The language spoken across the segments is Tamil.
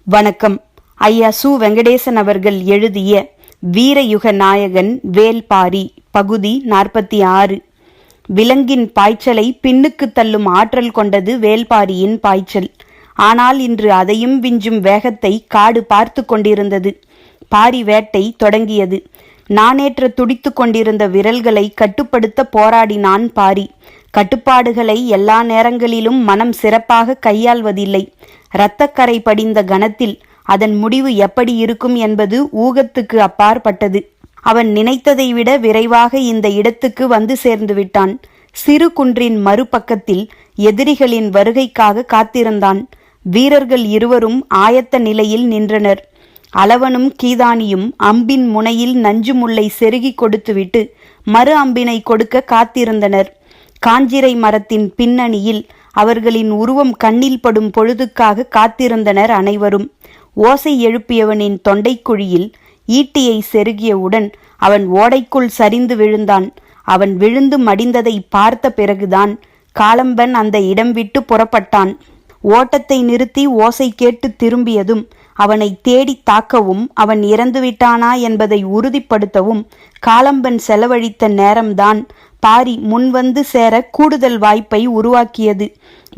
வணக்கம். ஐயா சு. வெங்கடேசன் அவர்கள் எழுதிய வீரயுக நாயகன் வேல்பாரி பகுதி 46. விலங்கின் பாய்ச்சலை பின்னுக்கு தள்ளும் ஆற்றல் கொண்டது வேல்பாரியின் பாய்ச்சல். ஆனால் இன்று அதையும் விஞ்சும் வேகத்தை காடு பார்த்து கொண்டிருந்தது. பாரி வேட்டை தொடங்கியது. நானேற்ற துடித்து கொண்டிருந்த விரல்களை கட்டுப்படுத்த போராடினான் பாரி. கட்டுப்பாடுகளை எல்லா நேரங்களிலும் மனம் சிறப்பாக கையாள்வதில்லை. இரத்தக்கரை படிந்த கணத்தில் அதன் முடிவு எப்படி இருக்கும் என்பது ஊகத்துக்கு அப்பாற்பட்டது. அவன் நினைத்ததை விட விரைவாக இந்த இடத்துக்கு வந்து சேர்ந்து விட்டான். சிறு குன்றின் மறுபக்கத்தில் எதிரிகளின் வருகைக்காக காத்திருந்தான். வீரர்கள் இருவரும் ஆயத்த நிலையில் நின்றனர். அளவனும் கீதானியும் அம்பின் முனையில் நஞ்சு முல்லை செருகி கொடுத்துவிட்டு மறு அம்பினை கொடுக்க காத்திருந்தனர். காஞ்சிரை மரத்தின் பின்னணியில் அவர்களின் உருவம் கண்ணில் படும் பொழுதுக்காக காத்திருந்தனர் அனைவரும். ஓசை எழுப்பியவனின் தொண்டைக்குழியில் ஈட்டியை செருகியவுடன் அவன் ஓடைக்குள் சரிந்து விழுந்தான். அவன் விழுந்து மடிந்ததை பார்த்த பிறகுதான் காலம்பன் அந்த இடம் விட்டு புறப்பட்டான். ஓட்டத்தை நிறுத்தி ஓசை கேட்டு திரும்பியதும் அவனை தேடி தாக்கவும் அவன் இறந்துவிட்டானா என்பதை உறுதிப்படுத்தவும் காலம்பன் செலவழித்த நேரம்தான் பாரி முன்வந்து சேர கூடுதல் வாய்ப்பை உருவாக்கியது.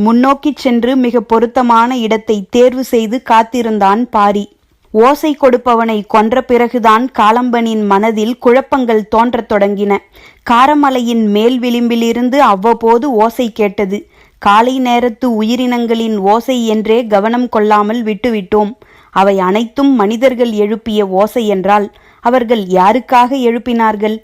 முன்னோக்கி சென்று மிக பொருத்தமான இடத்தை தேர்வு செய்து காத்திருந்தான் பாரி. ஓசை கொடுப்பவனை கொன்ற பிறகுதான் காலம்பனின் மனதில் குழப்பங்கள் தோன்றத் தொடங்கின. காரமலையின் மேல் விளிம்பிலிருந்து அவ்வப்போது ஓசை கேட்டது. காலை நேரத்து உயிரினங்களின் ஓசை என்றே கவனம் கொள்ளாமல் விட்டுவிட்டோம். அவை அனைத்தும் மனிதர்கள் எழுப்பிய ஓசை என்றால் அவர்கள் யாருக்காக எழுப்பினார்கள்?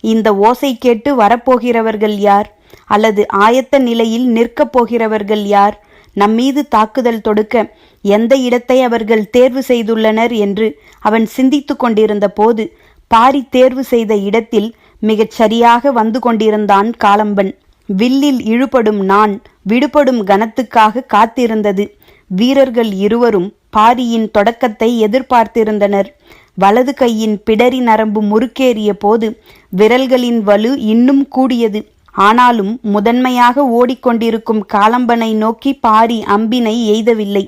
இந்த ஓசை கேட்டு வரப்போகிறவர்கள் யார்? அல்லது ஆயத்த நிலையில் நிற்கப் போகிறவர்கள் யார்? நம்மீது தாக்குதல் தொடுக்க எந்த இடத்தை அவர்கள் தேர்வு செய்துள்ளனர் என்று அவன் சிந்தித்து கொண்டிருந்த போது பாரி தேர்வு செய்த இடத்தில் மிகச் சரியாக வந்து கொண்டிருந்தான் காலம்பன். வில்லில் இழுபடும் நான் விடுபடும் கணத்துக்காக காத்திருந்தது. வீரர்கள் இருவரும் பாரியின் தொடக்கத்தை எதிர்பார்த்திருந்தனர். வலது கையின் பிடரி நரம்பு முறுக்கேறிய போது விரல்களின் வலு இன்னும் கூடியது. ஆனாலும் முதன்மையாக ஓடிக்கொண்டிருக்கும் காலம்பனை நோக்கி பாரி அம்பினை எய்தவில்லை.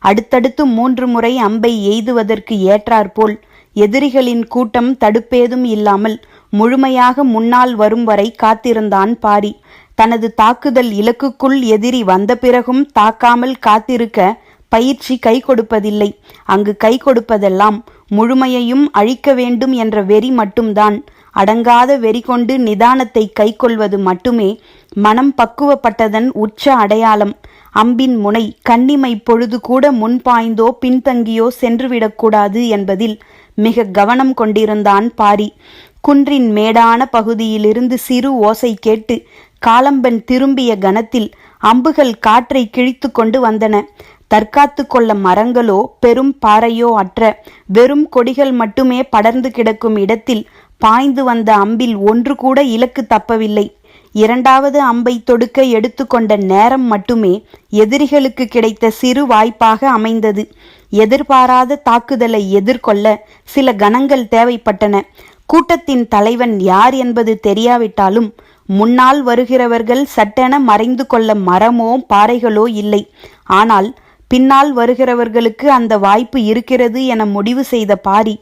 அடுத்தடுத்து 3 முறை அம்பை எய்துவதற்கு ஏற்றாற்போல் எதிரிகளின் கூட்டம் தடுப்பேதும் இல்லாமல் முழுமையாக முன்னால் வரும் வரை காத்திருந்தான் பாரி. தனது தாக்குதல் இலக்குக்குள் எதிரி வந்த பிறகும் தாக்காமல் காத்திருக்க பயிற்சி கை கொடுப்பதில்லை. அங்கு கை கொடுப்பதெல்லாம் முழுமையையும் அழிக்க வேண்டும் என்ற வெறி மட்டும்தான். அடங்காத வெறி கொண்டு நிதானத்தை கை கொள்வது மட்டுமே மனம் பக்குவப்பட்டதன் உச்ச அடையாளம். அம்பின் முனை கண்ணிமை பொழுது கூட முன்பாய்ந்தோ பின்தங்கியோ சென்றுவிடக்கூடாது என்பதில் மிக கவனம் கொண்டிருந்தான் பாரி. குன்றின் மேடான பகுதியிலிருந்து சிறு ஓசை கேட்டு காலம்பன் திரும்பிய கணத்தில் அம்புகள் காற்றை கிழித்து கொண்டு வந்தன. தற்காத்து கொள்ள மரங்களோ பெரும் பாறையோ அற்ற வெறும் கொடிகள் மட்டுமே படர்ந்து கிடக்கும் இடத்தில் பாய்ந்து வந்த அம்பில் ஒன்று கூட இலக்கு தப்பவில்லை. 2வது அம்பை தொடுக்க எடுத்துக்கொண்ட நேரம் மட்டுமே எதிரிகளுக்கு கிடைத்த சிறு வாய்ப்பாக அமைந்தது. எதிர்பாராத தாக்குதலை எதிர்கொள்ள சில கணங்கள் தேவைப்பட்டன. கூட்டத்தின் தலைவன் யார் என்பது தெரியாவிட்டாலும் முன்னால் வருகிறவர்கள் சட்டென மறைந்து கொள்ள மரமோ பாறைகளோ இல்லை. ஆனால் பின்னால் வருகிறவர்களுக்கு அந்த வாய்ப்பு இருக்கிறது என முடிவு செய்த பாரி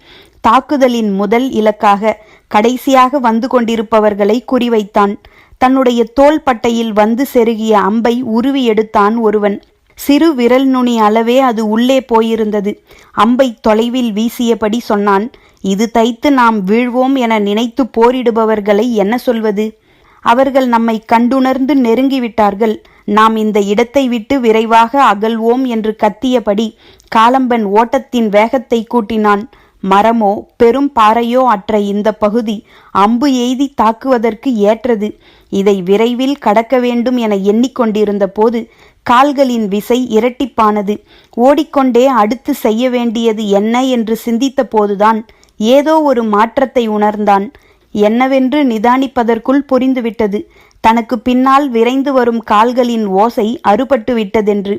தாக்குதலின் முதல் இலக்காக கடைசியாக வந்து கொண்டிருப்பவர்களை குறிவைத்தான். தன்னுடைய தோள் பட்டையில் வந்து செருகிய அம்பை உருவி எடுத்தான் ஒருவன். சிறு விரல் நுனி அளவே அது உள்ளே போயிருந்தது. அம்பை தொலைவில் வீசியபடி சொன்னான், இது தைத்து நாம் வீழ்வோம் என நினைத்து போரிடுபவர்களை என்ன சொல்வது? அவர்கள் நம்மை கண்டுணர்ந்து நெருங்கிவிட்டார்கள். நாம் இந்த இடத்தை விட்டு விரைவாக அகல்வோம் என்று கத்தியபடி காலம்பன் ஓட்டத்தின் வேகத்தை கூட்டினான். மரமோ பெரும் பாறையோ அற்ற இந்த பகுதி அம்பு எய்தி தாக்குவதற்கு ஏற்றது. இதை விரைவில் கடக்க வேண்டும் என எண்ணிக்கொண்டிருந்த போது கால்களின் விசை இரட்டிப்பானது. ஓடிக்கொண்டே அடுத்து செய்ய வேண்டியது என்ன என்று சிந்தித்த போதுதான் ஏதோ ஒரு மாற்றத்தை உணர்ந்தான். என்னவென்று நிதானிப்பதற்குள் புரிந்துவிட்டது. தனக்கு பின்னால் விரைந்து வரும் கால்களின் ஓசை அறுபட்டு விட்டதென்று.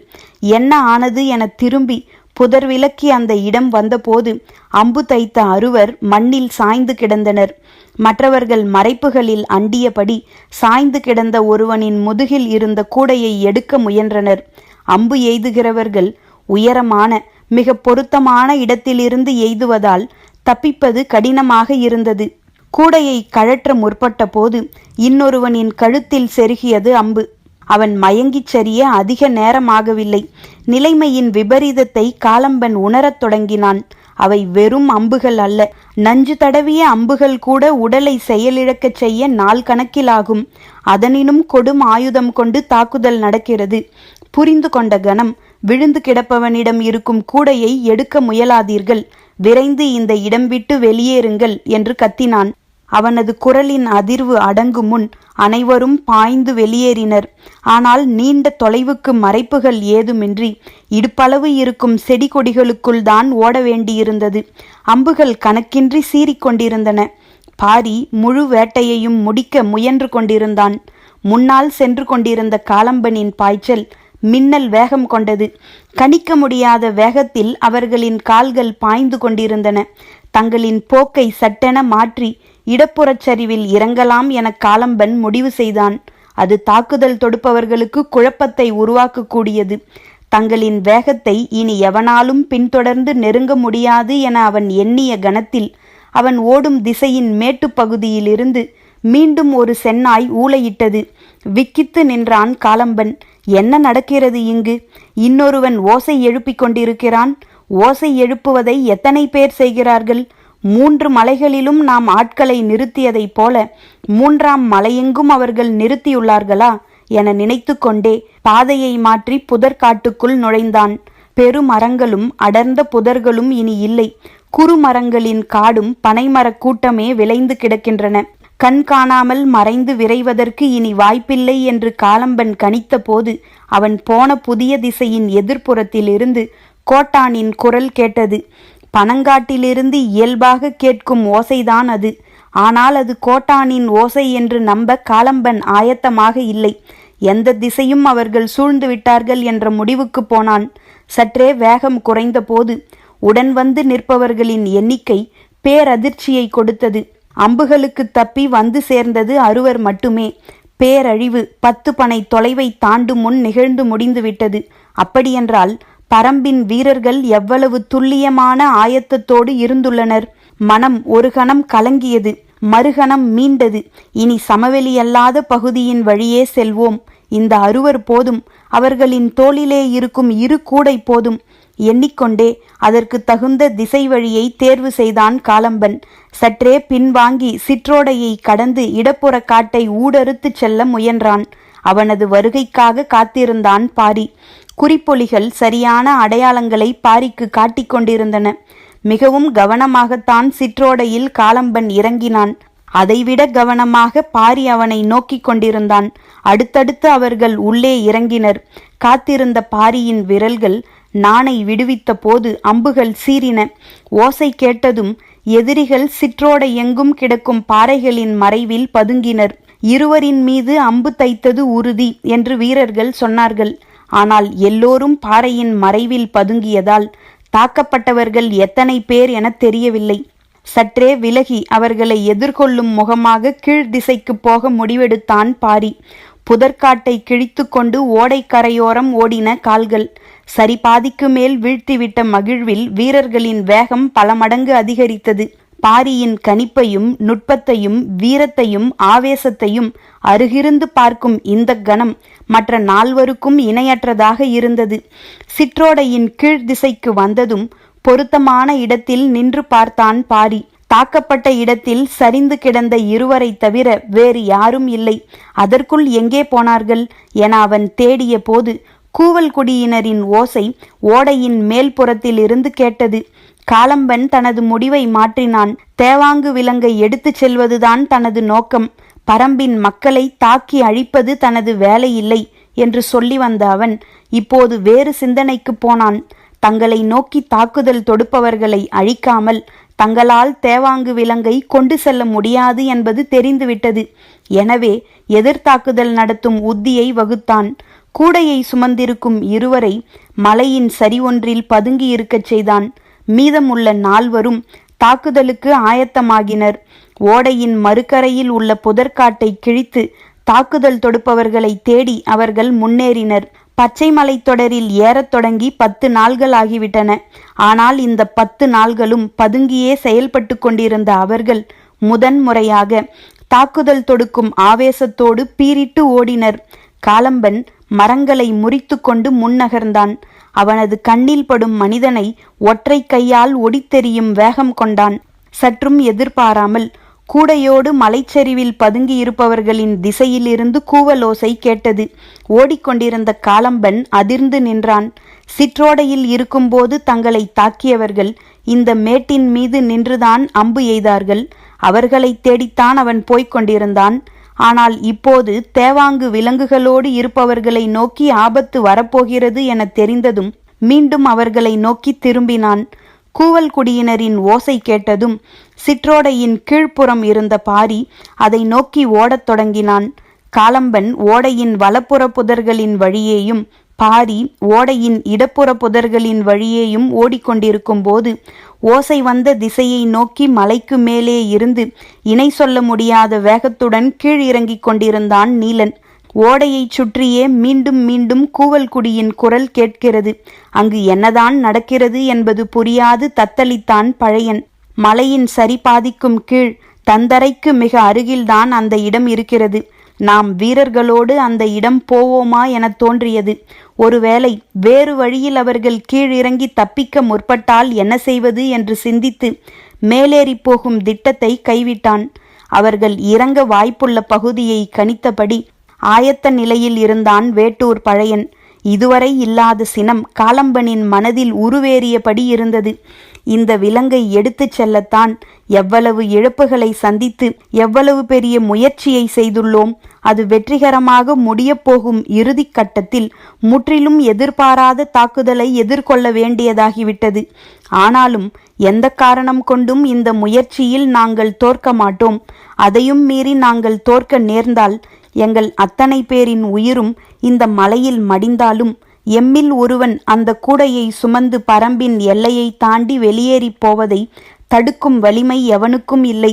என்ன ஆனது என திரும்பி புதர் விலக்கி அந்த இடம் வந்தபோது அம்பு தைத்த அறுவர் மண்ணில் சாய்ந்து கிடந்தனர். மற்றவர்கள் மறைப்புகளில் அண்டியபடி சாய்ந்து கிடந்த ஒருவனின் முதுகில் இருந்த கூடையை எடுக்க முயன்றனர். அம்பு எய்துகிறவர்கள் உயரமான மிக பொருத்தமான இடத்திலிருந்து எய்துவதால் தப்பிப்பது கடினமாக இருந்தது. கூடையை கழற்ற முற்பட்ட போது இன்னொருவனின் கழுத்தில் செருகியது அம்பு. அவன் மயங்கிச் சரிய அதிக நேரமாகவில்லை. நிலைமையின் விபரீதத்தை காலம்பன் உணரத் தொடங்கினான். அவை வெறும் அம்புகள் அல்ல. நஞ்சு தடவிய அம்புகள் கூட உடலை செயலிழக்கச் செய்ய நாள் கணக்கிலாகும். அதனினும் கொடும் ஆயுதம் கொண்டு தாக்குதல் நடக்கிறது. புரிந்து கொண்ட கணம், விழுந்து கிடப்பவனிடம் இருக்கும் கூடையை எடுக்க முயலாதீர்கள், விரைந்து இந்த இடம் விட்டு வெளியேறுங்கள் என்று கத்தினான். அவனது குரலின் அதிர்வு அடங்கும் முன் அனைவரும் பாய்ந்து வெளியேறினர். ஆனால் நீண்ட தொலைவுக்கு மறைப்புகள் ஏதுமின்றி இடுப்பளவு இருக்கும் செடி கொடிகளுக்குள் தான் ஓட வேண்டியிருந்தது. அம்புகள் கணக்கின்றி சீறிக்கொண்டிருந்தன. பாரி முழு வேட்டையையும் முடிக்க முயன்று கொண்டிருந்தான். முன்னால் சென்று கொண்டிருந்த காலம்பனின் பாய்ச்சல் மின்னல் வேகம் கொண்டது. கணிக்க முடியாத வேகத்தில் அவர்களின் கால்கள் பாய்ந்து கொண்டிருந்தன. தங்களின் போக்கை சட்டென மாற்றி இடப்புறச் சரிவில் இறங்கலாம் என காலம்பன் முடிவு செய்தான். அது தாக்குதல் தொடுப்பவர்களுக்கு குழப்பத்தை உருவாக்கக்கூடியது. தங்களின் வேகத்தை இனி எவனாலும் பின்தொடர்ந்து நெருங்க முடியாது என அவன் எண்ணிய கணத்தில் அவன் ஓடும் திசையின் மேட்டுப்பகுதியிலிருந்து மீண்டும் ஒரு செந்நாய் ஊளையிட்டது. விக்கித்து நின்றான் காலம்பன். என்ன நடக்கிறது இங்கு? இன்னொருவன் ஓசை எழுப்பிக் கொண்டிருக்கிறான். ஓசை எழுப்புவதை எத்தனை பேர் செய்கிறார்கள்? 3 மலைகளிலும் நாம் ஆட்களை நிறுத்தியதைப் போல 3ஆம் மலையெங்கும் அவர்கள் நிறுத்தியுள்ளார்களா என நினைத்து கொண்டே பாதையை மாற்றி புதற்காட்டுக்குள் நுழைந்தான். பெருமரங்களும் அடர்ந்த புதர்களும் இனி இல்லை. குறுமரங்களின் காடும் பனைமரக் கூட்டமே விளைந்து கிடக்கின்றன. கண் காணாமல் மறைந்து விரைவதற்கு இனி வாய்ப்பில்லை என்று காலம்பன் கணித்த போது அவன் போன புதிய திசையின் எதிர்ப்புறத்திலிருந்து கோட்டானின் குரல் கேட்டது. பனங்காட்டிலிருந்து இயல்பாக கேட்கும் ஓசைதான் அது. ஆனால் அது கோட்டானின் ஓசை என்று நம்ப காலம்பன் ஆயத்தமாக இல்லை. எந்த திசையும் அவர்கள் சூழ்ந்து விட்டார்கள் என்ற முடிவுக்கு போனான். சற்றே வேகம் குறைந்த போது உடன் வந்து நிற்பவர்களின் எண்ணிக்கை பேரதிர்ச்சியை கொடுத்தது. அம்புகளுக்கு தப்பி வந்து சேர்ந்தது 6 மட்டுமே. பேரழிவு 10 பனை தொலைவை தாண்டும் முன் நிகழ்ந்து முடிந்துவிட்டது. அப்படியென்றால் பரம்பின் வீரர்கள் எவ்வளவு துல்லியமான ஆயத்தத்தோடு இருந்துள்ளனர். மனம் ஒரு கணம் கலங்கியது, மறுகணம் மீண்டது. இனி சமவெளியல்லாத பகுதியின் வழியே செல்வோம். இந்த 6 போதும், அவர்களின் தோளிலே இருக்கும் 2 கூடை போதும். எண்ணிக்கொண்டே அதற்கு தகுந்த திசை வழியை தேர்வு செய்தான் காலம்பன். சற்றே பின்வாங்கி சிற்றோடையை கடந்து இடப்புற காட்டை ஊடறுத்து செல்ல முயன்றான். அவனது வருகைக்காக காத்திருந்தான் பாரி. குறிப்பொலிகள் சரியான அடையாளங்களை பாரிக்கு காட்டிக் கொண்டிருந்தன. மிகவும் கவனமாகத்தான் சிற்றோடையில் காலம்பன் இறங்கினான். அதைவிட கவனமாக பாரி அவனை நோக்கி கொண்டிருந்தான். அடுத்தடுத்து அவர்கள் உள்ளே இறங்கினர். காத்திருந்த பாரியின் விரல்கள் நாணை விடுவித்த போது அம்புகள் சீறின. ஓசை கேட்டதும் எதிரிகள் சிற்றோடை எங்கும் கிடக்கும் பாறைகளின் மறைவில் பதுங்கினர். இருவரின் மீது அம்பு தைத்தது உறுதி என்று வீரர்கள் சொன்னார்கள். ஆனால் எல்லோரும் பாறையின் மறைவில் பதுங்கியதால் தாக்கப்பட்டவர்கள் எத்தனை பேர் என தெரியவில்லை. சற்றே விலகி அவர்களை எதிர்கொள்ளும் முகமாக கீழ் திசைக்கு போக முடிவெடுத்தான் பாரி. புதற்காட்டை கிழித்து கொண்டு ஓடைக்கரையோரம் ஓடின கால்கள். சரிபாதிக்கு மேல் வீழ்த்திவிட்ட மகிழ்வில் வீரர்களின் வேகம் பல மடங்கு அதிகரித்தது. பாரியின் கணிப்பையும் நுட்பத்தையும் வீரத்தையும் ஆவேசத்தையும் அருகிருந்து பார்க்கும் இந்த கணம் மற்ற 4 இணையற்றதாக இருந்தது. சிற்றோடையின் கீழ் திசைக்கு வந்ததும் பொருத்தமான இடத்தில் நின்று பார்த்தான் பாரி. தாக்கப்பட்ட இடத்தில் சரிந்து கிடந்த 2 தவிர வேறு யாரும் இல்லை. அதற்குள் எங்கே போனார்கள் என அவன் தேடிய போது கூவல் குடியினரின் ஓசை ஓடையின் மேல்புறத்தில் இருந்து கேட்டது. காலம்பன் தனது முடிவை மாற்றினான். தேவாங்கு விலங்கை எடுத்துச் செல்வதுதான் தனது நோக்கம். பரம்பின் மக்களை தாக்கி அழிப்பது தனது வேலை இல்லை என்று சொல்லி வந்த அவன் இப்போது வேறு சிந்தனைக்கு போனான். தங்களை நோக்கி தாக்குதல் தொடுப்பவர்களை அழிக்காமல் தங்களால் தேவாங்கு விலங்கை கொண்டு செல்ல முடியாது என்பது தெரிந்துவிட்டது. எனவே எதிர்த்தாக்குதல் நடத்தும் உத்தியை வகுத்தான். கூடையை சுமந்திருக்கும் 2 மலையின் சரிவொன்றில் பதுங்கி இருக்கச் செய்தான். மீதமுள்ள 4 தாக்குதலுக்கு ஆயத்தமாகினர். ஓடையின் மறுகரையில் உள்ள புதற்காட்டை கிழித்து தாக்குதல் தொடுப்பவர்களை தேடி அவர்கள் முன்னேறினர். பச்சை மலைத்தொடரில் ஏறத் தொடங்கி 10 நாள்கள் ஆகிவிட்டன. ஆனால் இந்த 10 நாள்களும் பதுங்கியே செயல்பட்டு கொண்டிருந்த அவர்கள் முதன்முறையாக தாக்குதல் தொடுக்கும் ஆவேசத்தோடு பீரிட்டு ஓடினர். காலம்பன் மரங்களை முறித்து கொண்டு முன்னகர்ந்தான். அவனது கண்ணில் படும் மனிதனை ஒற்றை கையால் ஒடித்தெறியும் வேகம் கொண்டான். சற்றும் எதிர்பாராமல் கூடையோடு மலைச்சரிவில் பதுங்கி இருப்பவர்களின் திசையிலிருந்து கூவலோசை கேட்டது. ஓடிக்கொண்டிருந்த காலம்பன் அதிர்ந்து நின்றான். சிற்றோடையில் இருக்கும்போது தங்களை தாக்கியவர்கள் இந்த மேட்டின் மீது நின்றுதான் அம்பு எய்தார்கள். அவர்களை தேடித்தான் அவன் போய்க் கொண்டிருந்தான். ஆனால் இப்போது தேவாங்கு விலங்குகளோடு இருப்பவர்களை நோக்கி ஆபத்து வரப்போகிறது என தெரிந்ததும் மீண்டும் அவர்களை நோக்கி திரும்பினான். கூவல் குடியினரின் ஓசை கேட்டதும் சிற்றோடையின் கீழ்ப்புறம் இருந்த பாரி அதை நோக்கி ஓடத் தொடங்கினான். காலம்பன் ஓடையின் வலப்புற புதர்களின் வழியேயும் பாரி ஓடையின் இடப்புற புதர்களின் வழியேயும் ஓடிக்கொண்டிருக்கும் போது ஓசை வந்த திசையை நோக்கி மலைக்கு மேலே இருந்து இணை சொல்ல முடியாத வேகத்துடன் கீழ் இறங்கிக் கொண்டிருந்தான் நீலன். ஓடையைச் சுற்றியே மீண்டும் மீண்டும் கூவல் குடியின் குரல் கேட்கிறது. அங்கு என்னதான் நடக்கிறது என்பது புரியாது தத்தளித்தான் பழையன். மலையின் சரிபாதிக்கும் கீழ் தந்தரைக்கு மிக அருகில்தான் அந்த இடம் இருக்கிறது. நாம் வீரர்களோடு அந்த இடம் போவோமா என தோன்றியது. ஒருவேளை வேறு வழியில் அவர்கள் கீழிறங்கி தப்பிக்க முற்பட்டால் என்ன செய்வது என்று சிந்தித்து மேலேறி போகும் திட்டத்தை கைவிட்டான். அவர்கள் இறங்க வாய்ப்புள்ள பகுதியை கணித்தபடி ஆயத்த நிலையில் இருந்தான் வேட்டூர் பழையன். இதுவரை இல்லாத சினம் காலம்பனின் மனதில் உருவேறியபடி இருந்தது. இந்த விலங்கை எடுத்துச் செல்லத்தான் எவ்வளவு இழப்புகளை சந்தித்து எவ்வளவு பெரிய முயற்சியை செய்துள்ளோம். அது வெற்றிகரமாக முடியப்போகும் இறுதி கட்டத்தில் முற்றிலும் எதிர்பாராத தாக்குதலை எதிர்கொள்ள வேண்டியதாகிவிட்டது. ஆனாலும் எந்த காரணம் கொண்டும் இந்த முயற்சியில் நாங்கள் தோற்க மாட்டோம். அதையும் மீறி நாங்கள் தோற்க நேர்ந்தால் எங்கள் அத்தனை பேரின் உயிரும் இந்த மலையில் மடிந்தாலும் எம்மில் ஒருவன் அந்த கூடையை சுமந்து பரம்பின் எல்லையை தாண்டி வெளியேறி போவதை தடுக்கும் வலிமை எவனுக்கும் இல்லை.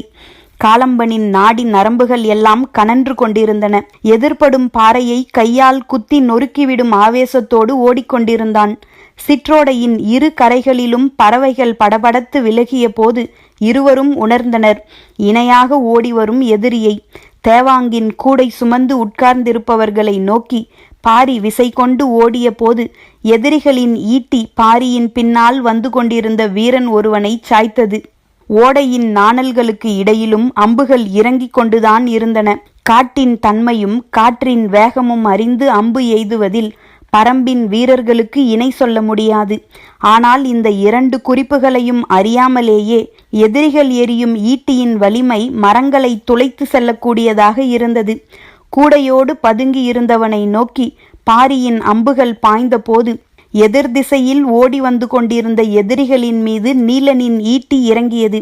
காலம்பனின் நாடி நரம்புகள் எல்லாம் கனன்று கொண்டிருந்தன. எதிர்படும் பாறையை கையால் குத்தி நொறுக்கிவிடும் ஆவேசத்தோடு ஓடிக்கொண்டிருந்தான். சிற்றோடையின் இரு கரைகளிலும் பறவைகள் படபடத்து விலகிய போது இருவரும் உணர்ந்தனர் இணையாக ஓடிவரும் எதிரியை. தேவாங்கின் கூடை சுமந்து உட்கார்ந்திருப்பவர்களை நோக்கி பாரி விசை கொண்டு ஓடிய போது எதிரிகளின் ஈட்டி பாரியின் பின்னால் வந்து கொண்டிருந்த வீரன் ஒருவனை சாய்த்தது. ஓடையின் நாணல்களுக்கு இடையிலும் அம்புகள் இறங்கிக் கொண்டுதான் இருந்தன. காட்டின் தன்மையும் காற்றின் வேகமும் அறிந்து அம்பு எய்துவதில் பரம்பின் வீரர்களுக்கு இணை சொல்ல முடியாது. ஆனால் இந்த 2 குறிப்புகளையும் அறியாமலேயே எதிரிகள் எரியும் ஈட்டியின் வலிமை மரங்களை துளைத்து செல்லக்கூடியதாக இருந்தது. கூடையோடு பதுங்கி இருந்தவனை நோக்கி பாரியின் அம்புகள் பாய்ந்த போது எதிர் திசையில் ஓடி வந்து கொண்டிருந்த எதிரிகளின் மீது நீலனின் ஈட்டி இறங்கியது.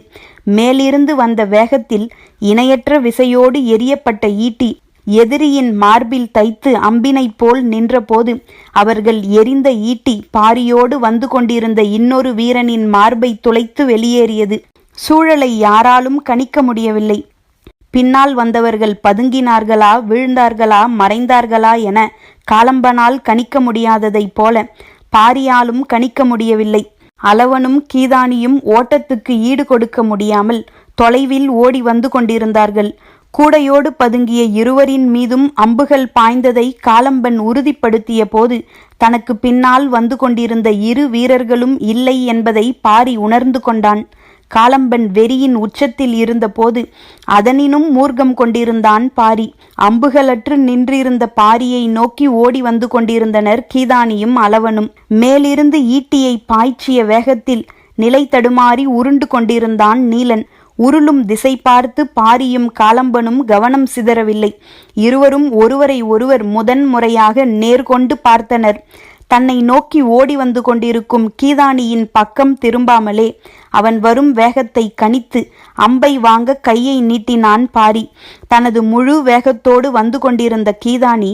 மேலிருந்து வந்த வேகத்தில் இணையற்ற விசையோடு எரியப்பட்ட ஈட்டி எதிரியின் மார்பில் தைத்து அம்பினை போல் நின்றபோது அவர்கள் எரிந்த ஈட்டி பாரியோடு வந்து கொண்டிருந்த இன்னொரு வீரனின் மார்பை துளைத்து வெளியேறியது. சூழலை யாராலும் கணிக்க முடியவில்லை. பின்னால் வந்தவர்கள் பதுங்கினார்களா, விழுந்தார்களா, மறைந்தார்களா என காலம்பனால் கணிக்க முடியாததைப் போல பாரியாலும் கணிக்க முடியவில்லை. அளவனும் கீதானியும் ஓட்டத்துக்கு ஈடு கொடுக்க முடியாமல் தொலைவில் ஓடி வந்து கொண்டிருந்தார்கள். கூடையோடு பதுங்கிய இருவரின் மீதும் அம்புகள் பாய்ந்ததை காலம்பன் உறுதிப்படுத்திய போது தனக்கு பின்னால் வந்து கொண்டிருந்த 2 வீரர்களும் இல்லை என்பதை பாரி உணர்ந்து கொண்டான். காலம்பன் வெறியின் உச்சத்தில் இருந்தபோது அதனினும் மூர்க்கம் கொண்டிருந்தான் பாரி. அம்புகளற்று நின்றிருந்த பாரியை நோக்கி ஓடி வந்து கொண்டிருந்தனர் கீதானியும் அளவனும். மேலிருந்து ஈட்டியை பாய்ச்சிய வேகத்தில் நிலை தடுமாறி உருண்டு கொண்டிருந்தான் நீலன். உருளும் திசை பார்த்து பாரியும் காலம்பனும் கவனம் சிதறவில்லை. இருவரும் ஒருவரை ஒருவர் முதன்முறையாக நேர்கொண்டு பார்த்தனர். தன்னை நோக்கி ஓடி வந்து கொண்டிருக்கும் கீதானியின் பக்கம் திரும்பாமலே அவன் வரும் வேகத்தை கணித்து அம்பை வாங்க கையை நீட்டினான் பாரி. தனது முழு வேகத்தோடு வந்து கொண்டிருந்த கீதானி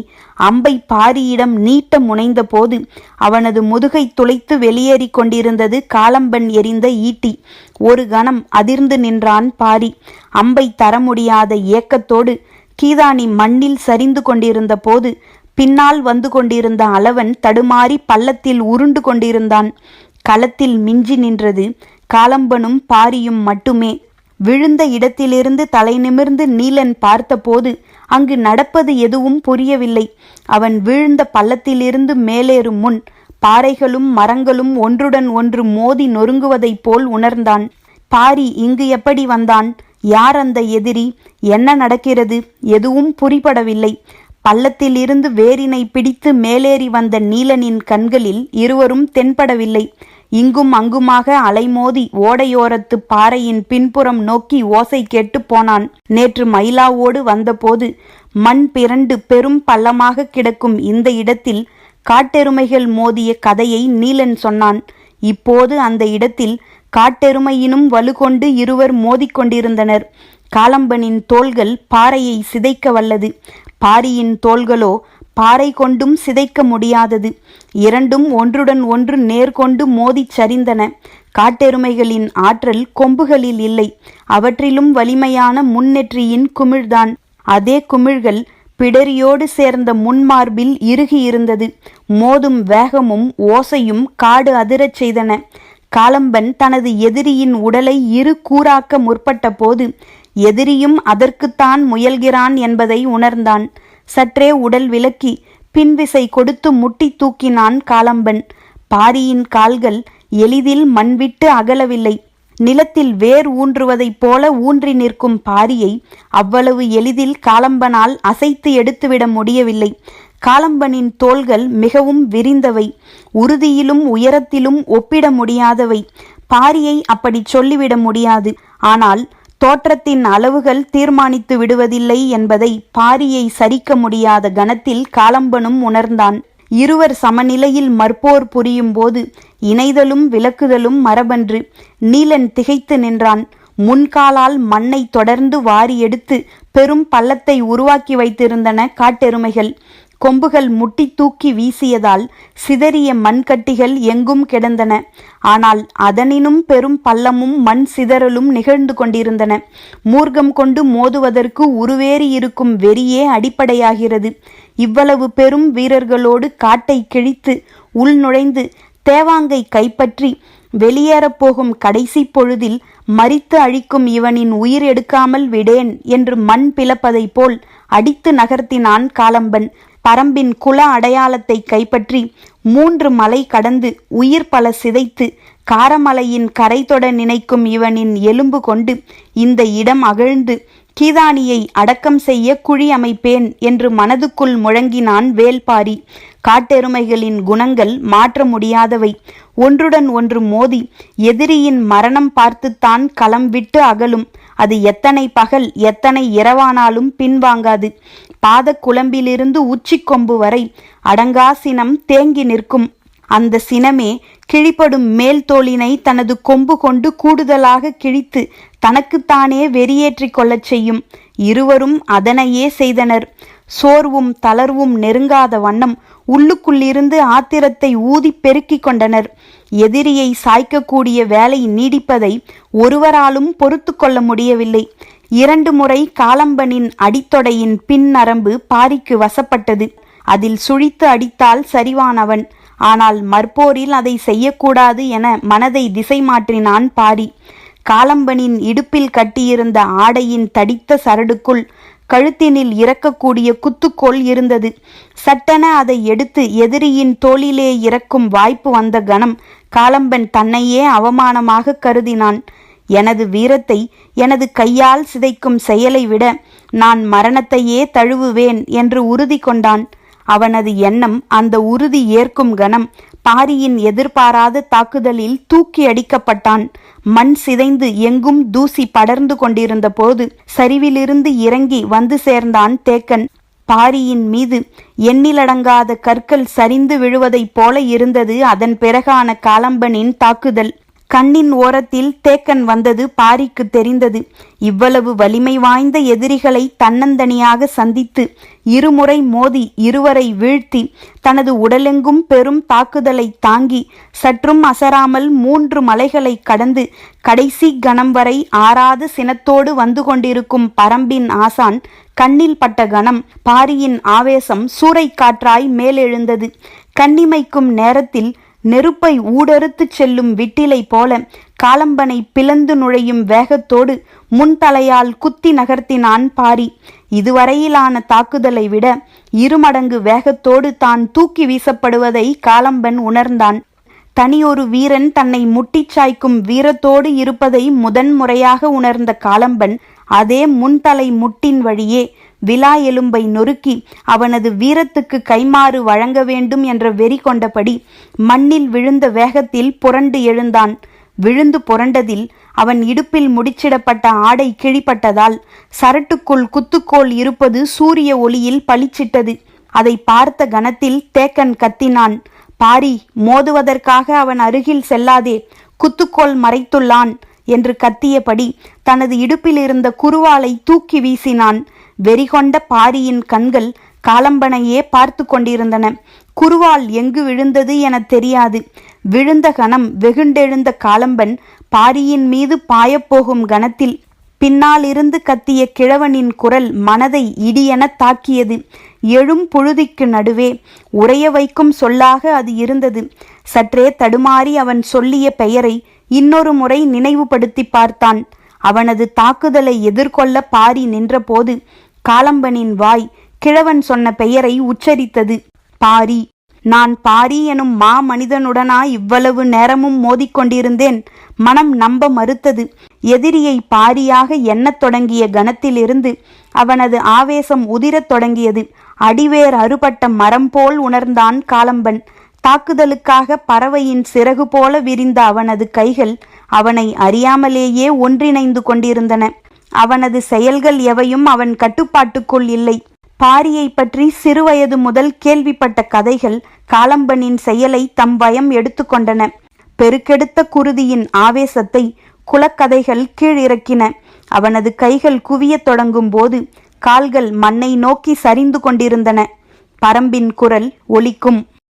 அம்பை பாரியிடம் நீட்ட முனைந்த போது அவனது முதுகை துளைத்து வெளியேறி கொண்டிருந்தது காலம்பன் எறிந்த ஈட்டி. ஒரு கணம் அதிர்ந்து நின்றான் பாரி. அம்பை தர முடியாத ஏக்கத்தோடு கீதானி மண்ணில் சரிந்து கொண்டிருந்த போது பின்னால் வந்து கொண்டிருந்த அளவன் தடுமாறி பள்ளத்தில் உருண்டு கொண்டிருந்தான். களத்தில் மிஞ்சி நின்றது காலம்பனும் பாரியும் மட்டுமே. விழுந்த இடத்திலிருந்து தலை நிமிர்ந்து நீலன் பார்த்தபோது அங்கு நடப்பது எதுவும் புரியவில்லை. அவன் வீழ்ந்த பள்ளத்திலிருந்து மேலேறும் முன் பாறைகளும் மரங்களும் ஒன்றுடன் ஒன்று மோதி நொறுங்குவதைப் போல் உணர்ந்தான். பாரி இங்கு எப்படி வந்தான்? யார் அந்த எதிரி? என்ன நடக்கிறது? எதுவும் புரிபடவில்லை. பள்ளத்தில் இருந்து வேரினை பிடித்து மேலேறி வந்த நீலனின் கண்களில் இருவரும் தென்படவில்லை. இங்கும் அங்குமாக அலைமோதி ஓடையோரத்து பாறையின் பின்புறம் நோக்கி ஓசை கேட்டு போனான். நேற்று மயிலாவோடு வந்தபோது மண் பிறண்டு பெரும் பள்ளமாக கிடக்கும் இந்த இடத்தில் காட்டெருமைகள் மோதிய கதையை நீலன் சொன்னான். இப்போது அந்த இடத்தில் காட்டெருமையினும் வலுகொண்டு இருவர் மோதிக்கொண்டிருந்தனர். காலம்பனின் தோள்கள் பாறையை சிதைக்க வல்லது. பாரியின் தோள்களோ பாறை கொண்டும் சிதைக்க முடியாதது. இரண்டும் ஒன்றுடன் ஒன்று நேர்கொண்டு மோதிச் சரிந்தன. காட்டெருமைகளின் ஆற்றல் கொம்புகளில் இல்லை, அவற்றிலும் வலிமையான முன்னெற்றியின் குமிழ்தான். அதே குமிழ்கள் பிடரியோடு சேர்ந்த முன்மார்பில் இறுகியிருந்தது. மோதும் வேகமும் ஓசையும் காடு அதிரச் செய்தன. காலம்பன் தனது எதிரியின் உடலை இரு கூறாக்க முற்பட்ட போது எதிரியும் அதற்குத்தான் முயல்கிறான் என்பதை உணர்ந்தான். சற்றே உடல் விலக்கி பின்விசை கொடுத்து முட்டி தூக்கினான் காலம்பன். பாரியின் கால்கள் எளிதில் மண்விட்டு அகலவில்லை. நிலத்தில் வேர் ஊன்றுவதைப் போல ஊன்றி நிற்கும் பாரியை அவ்வளவு எளிதில் காலம்பனால் அசைத்து எடுத்துவிட முடியவில்லை. காலம்பனின் தோள்கள் மிகவும் விரிந்தவை, உறுதியிலும் உயரத்திலும் ஒப்பிட முடியாதவை. பாரியை அப்படி சொல்லிவிட முடியாது. ஆனால் தோற்றத்தின் அளவுகள் தீர்மானித்து விடுவதில்லை என்பதை பாரியை சரிக்க முடியாத கணத்தில் காலம்பனும் உணர்ந்தான். இருவர் சமநிலையில் மற்போர் புரியும் போது இணைதலும் விலக்குதலும் மரபன்று. நீலன் திகைத்து நின்றான். முன்காலால் மண்ணை தொடர்ந்து வாரி எடுத்து பெரும் பள்ளத்தை உருவாக்கி வைத்திருந்தன காட்டெருமைகள். கொம்புகள் முட்டி தூக்கி வீசியதால் சிதறிய மண்கட்டிகள் எங்கும் கிடந்தன. ஆனால் அதனினும் பெரும் பள்ளமும் மண் சிதறலும் நிகழ்ந்து கொண்டிருந்தன. மூர்க்கம் கொண்டு மோதுவதற்கு உருவேறி இருக்கும் வெறியே அடிப்படையாகிறது. இவ்வளவு பெரும் வீரர்களோடு காட்டை கிழித்து உள் நுழைந்து தேவாங்கை கைப்பற்றி வெளியேறப்போகும் கடைசி பொழுதில் மரித்து அழிக்கும் இவனின் உயிர் எடுக்காமல் விடேன் என்று மண் பிளப்பதைப் போல் அடித்து நகர்த்தினான் காலம்பன். பரம்பின் குல அடையாளத்தை கைப்பற்றி 3 மலை கடந்து உயிர் பல சிதைத்து காரமலையின் கரை தொட நினைக்கும் இவனின் எலும்பு கொண்டு இந்த இடம் அகழ்ந்து கீதானியை அடக்கம் செய்ய குழி அமைப்பேன் என்று மனதுக்குள் முழங்கினான் வேல்பாரி. காட்டெருமைகளின் குணங்கள் மாற்ற முடியாதவை. ஒன்றுடன் ஒன்று மோதி எதிரியின் மரணம் பார்த்துத்தான் களம் விட்டு அகலும். அது எத்தனை பகல் எத்தனை இரவானாலும் பின்வாங்காது. பாத குழம்பிலிருந்து உச்சிக்கொம்பு வரை அடங்கா சினம் தேங்கி நிற்கும். அந்த சினமே கிழிப்படும் மேல் தோளினை தனது கொம்பு கொண்டு கூடுதலாக கிழித்து தனக்குத்தானே வெறியேற்றி கொள்ளச் செய்யும். இருவரும் அதனையே செய்தனர். சோர்வும் தளர்வும் நெருங்காத வண்ணம் உள்ளுக்குள்ளிருந்து ஆத்திரத்தை ஊதி பெருக்கிக் கொண்டனர். எதிரியை சாய்க்கக்கூடிய வேலை நீடிப்பதை ஒருவராலும் பொறுத்து கொள்ள முடியவில்லை. 2 முறை காலம்பனின் அடித்தொடையின் பின் நரம்பு பாரிக்கு வசப்பட்டது. அதில் சுழித்து அடித்தால் சரிவானவன். ஆனால் மற்போரில் அதை செய்யக்கூடாது என மனதை திசை மாற்றினான் பாரி. காலம்பனின் இடுப்பில் கட்டியிருந்த ஆடையின் தடித்த சரடுக்குள் கழுத்தினில் இறக்கக்கூடிய குத்துக்கோல் இருந்தது. சட்டென அதை எடுத்து எதிரியின் தோளிலே இறக்கும் வாய்ப்பு வந்த கணம் காலம்பன் தன்னையே அவமானமாக கருதினான். எனது வீரத்தை எனது கையால் சிதைக்கும் செயலை விட நான் மரணத்தையே தழுவுவேன் என்று உறுதி கொண்டான். அவனது எண்ணம் அந்த உறுதி ஏற்கும் கணம் பாரியின் எதிர்பாராத தாக்குதலில் தூக்கி அடிக்கப்பட்டான். மண் சிதைந்து எங்கும் தூசி படர்ந்து கொண்டிருந்த போது சரிவிலிருந்து இறங்கி வந்து சேர்ந்தான் தேக்கன். பாரியின் மீது எண்ணிலடங்காத கற்கள் சரிந்து விழுவதைப் போல இருந்தது அதன் பிறகான காலம்பனின் தாக்குதல். கண்ணின் ஓரத்தில் தேக்கன் வந்தது பாரிக்கு தெரிந்தது. இவ்வளவு வலிமை வாய்ந்த எதிரிகளை தன்னந்தனியாக சந்தித்து இருமுறை மோதி இருவரை வீழ்த்தி தனது உடலெங்கும் பெரும் தாக்குதலை தாங்கி சற்றும் அசராமல் 3 மலைகளை கடந்து கடைசி கணம் வரை ஆறாத சினத்தோடு வந்து கொண்டிருக்கும் பரம்பின் ஆசான் கண்ணில் பட்ட கணம் பாரியின் ஆவேசம் சூறைக்காற்றாய் மேலெழுந்தது. கண்ணிமைக்கும் நேரத்தில் நெருப்பை ஊடறுத்து செல்லும் விட்டிலை போல காலம்பனை பிளந்து நுழையும் வேகத்தோடு முன்தலையால் குத்தி நகர்த்தினான் பாரி. இதுவரையிலான தாக்குதலை விட 2 மடங்கு வேகத்தோடு தான் தூக்கி வீசப்படுவதை காலம்பன் உணர்ந்தான். தனியொரு வீரன் தன்னை முட்டிச் சாய்க்கும் வீரத்தோடு இருப்பதை முதன்முறையாக உணர்ந்த காலம்பன் அதே முன்தலை முட்டின் வழியே விலா எலும்பை நொறுக்கி அவனது வீரத்துக்கு கைமாறு வழங்க வேண்டும் என்ற வெறி கொண்டபடி மண்ணில் விழுந்த வேகத்தில் புரண்டு எழுந்தான். விழுந்து புரண்டதில் அவன் இடுப்பில் முடிச்சிடப்பட்ட ஆடை கிழிப்பட்டதால் சரட்டுக்குள் குத்துக்கோள் இருப்பது சூரிய ஒளியில் பளிச்சிட்டது. அதை பார்த்த கணத்தில் தேக்கன் கத்தினான். பாரி, மோதுவதற்காக அவன் அருகில் செல்லாதே, குத்துக்கோள் மறைத்துள்ளான் என்று கத்தியபடி தனது இடுப்பில் இருந்த குருவாலை தூக்கி வீசினான். வெறிகொண்ட பாரியின் கண்கள் காலம்பனையே பார்த்து கொண்டிருந்தன. குருவால் எங்கு விழுந்தது என தெரியாது. விழுந்த கணம் வெகுண்டெழுந்த காலம்பன் பாரியின் மீது பாயப்போகும் கணத்தில் பின்னால் இருந்து கத்திய கிழவனின் குரல் மனதை இடியென தாக்கியது. எழும் புழுதிக்கு நடுவே உறைய வைக்கும் சொல்லாக அது இருந்தது. சற்றே தடுமாறி அவன் சொல்லிய பெயரை இன்னொரு முறை நினைவுபடுத்தி பார்த்தான். அவனது தாக்குதலை எதிர்கொள்ள பாரி நின்றபோது காலம்பனின் வாய் கிழவன் சொன்ன பெயரை உச்சரித்தது. பாரி. நான் பாரி எனும் மா மனிதனுடனா இவ்வளவு நேரமும் மோதிக்கொண்டிருந்தேன். மனம் நம்ப மறுத்தது. எதிரியை பாரியாக எண்ணத் தொடங்கிய கணத்திலிருந்து அவனது ஆவேசம் உதிரத் தொடங்கியது. அடிவேர் அறுபட்ட மரம் போல் உணர்ந்தான் காலம்பன். தாக்குதலுக்காக பறவையின் சிறகு போல விரிந்த அவனது கைகள் அவனை அறியாமலேயே ஒன்றிணைந்து கொண்டிருந்தன. அவனது செயல்கள் எவையும் அவன் கட்டுப்பாட்டுக்குள் இல்லை. பாரியை பற்றி சிறுவயது முதல் கேள்விப்பட்ட கதைகள் காலம்பனின் செயலை தம் வயம் எடுத்துக்கொண்டன. பெருக்கெடுத்த குருதியின் ஆவேசத்தை குலக்கதைகள் கீழிறக்கின. அவனது கைகள் குவியத் தொடங்கும் போது கால்கள் மண்ணை நோக்கி சரிந்து கொண்டிருந்தன. பரம்பின் குரல் ஒலிக்கும்.